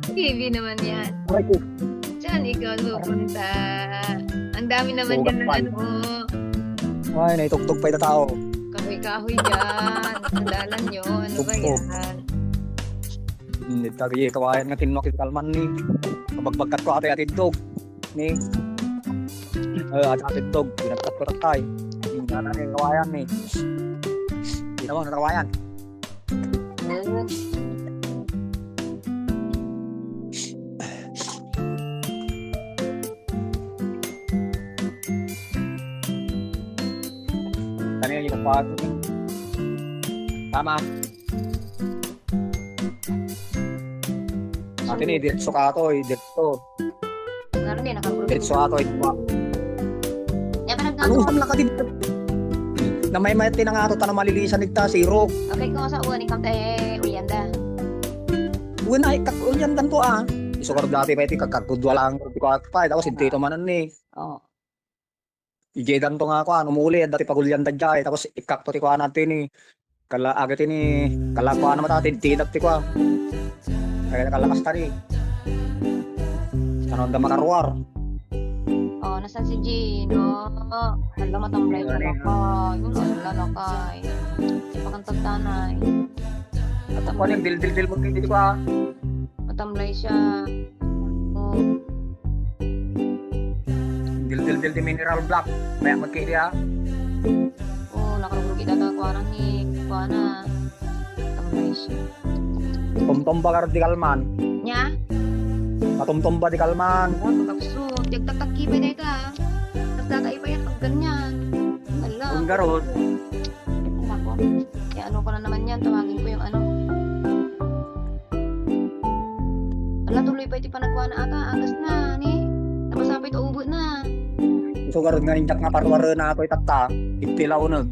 TV naman 'yan. Aray ko, Saan ikaw pupunta? Ang dami naman sugat diyan ng pa. ano mo, Ay, naitugtog pa yung tao. kahoy-kahoy diyan, sandalan niyo, ano ba Tugtog. 'yan? Hindi tagay kawayan nga tinok yung kalman ni. Kabagbagkat ko ate atidog. Ni. Ate atidog. Binagkat ko tatay. Yung gana ni kawayan ni. Hindi naman kawayan. Kanina yung kapag. Tama. Atin ni diretso ka to, diretso. Ngaron din nakagroup. Diretso ka to. Ya pa Ano nagkamo. usap lang ka dito? Na may tinangato ta na malilisan nigta zero. Okay ko sa uwan ikam tae Ulyanda. Uwan na kakulyan dan to ah. Isukar dati pa iti kakagudwa lang ko pa tapos hindi to manan ni. Oh. Ijedan to nga ako ano muli dati pagulyan da jay tapos ikakto ti ko natin ni. Kala agad ini kala ko na matatin tidap ti ko. Kaya nakalakas tari. Ano da makaruar. Oh, nasan si Gino? Hala matamlay ka na ka. Yun ala na kay. Pakantag tanay. At ako yung dil mo kiti ko ah. Matamlay siya. Oh. Dil di mineral block. Kaya magkiti ah. Oh, nakarugog kita ta kuana ni kuana. Matamlay siya. Tumtumba ka di kalman. Nya? Matumtumba di kalman. Oh, kakapsut. Jagtatakipay na ita. Tapos datay pa yan pag ganyan. Hala. Kung garon. Nako. Kaya ano ko na naman yan. Tawagin ko yung ano. Ala, tuloy pa iti panagkuha na ata. Agas na, ni. Napasapit o ubo na. So garon nga ninjak nga parwaro na ako itakta. Iptilaw nun.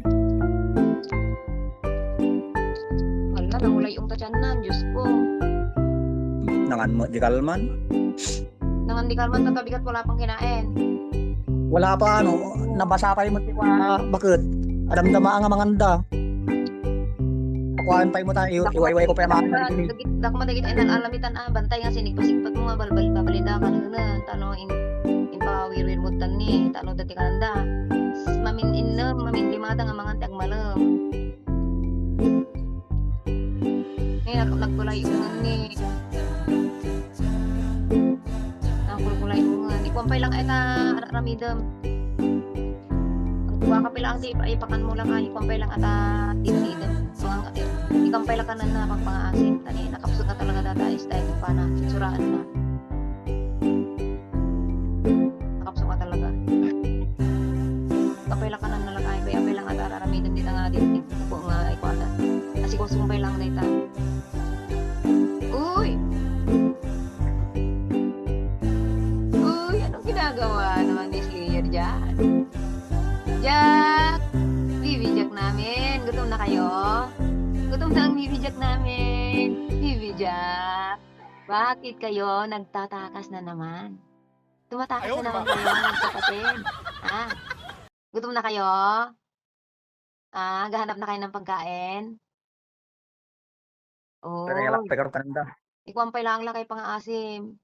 Ala, nangulay yung tatyanan. Diyos ko. Nangan mo di kalman. Nangan di kalman tatabigat wala pang kinain. Wala pa ano, nabasa pa yung mati ko bakit? Adamdama ang manganda. Pakuhaan pa mo tayo, iwayway ko pa yung mga Dako madagit ay alamitan bantay nga sinig-pasigpat mo nga balbal babalida ka na tano in pawirwir mo tan ni tano dati kananda. Mamin inna mamin limata nga mga tagmalam. Nagkulay yung ni. Nagkulay yung nga. Ikumpay lang ay ta ramidam. Kuha ka pala ang ipakan mo lang ka, ikumpay lang ata tinidam. Mga katir. Ikampay lang ka na pang-asin. Tani, nakapsot na talaga data is dahil pa na. Suraan na. Nakapsot ka talaga. Kapay lang ka na nalakay. Kaya apay lang ata raramidam dito nga din. Ito nga ikwata. Kasi kung sumpay lang na ita. Uy! Uy, anong ginagawa naman ni Slayer dyan? Jack! Bibi Jack namin. Gutom na kayo? Gutom na ang Bibi Jack namin. Bibi Jack. Bakit kayo nagtatakas na naman? Tumatakas na naman kayo, magkapatid. Ha? Gutom na kayo? Gahanap na kayo ng pagkain? Oh, Pero yalak pa kananda. ikuampay lang kay pang-aasim.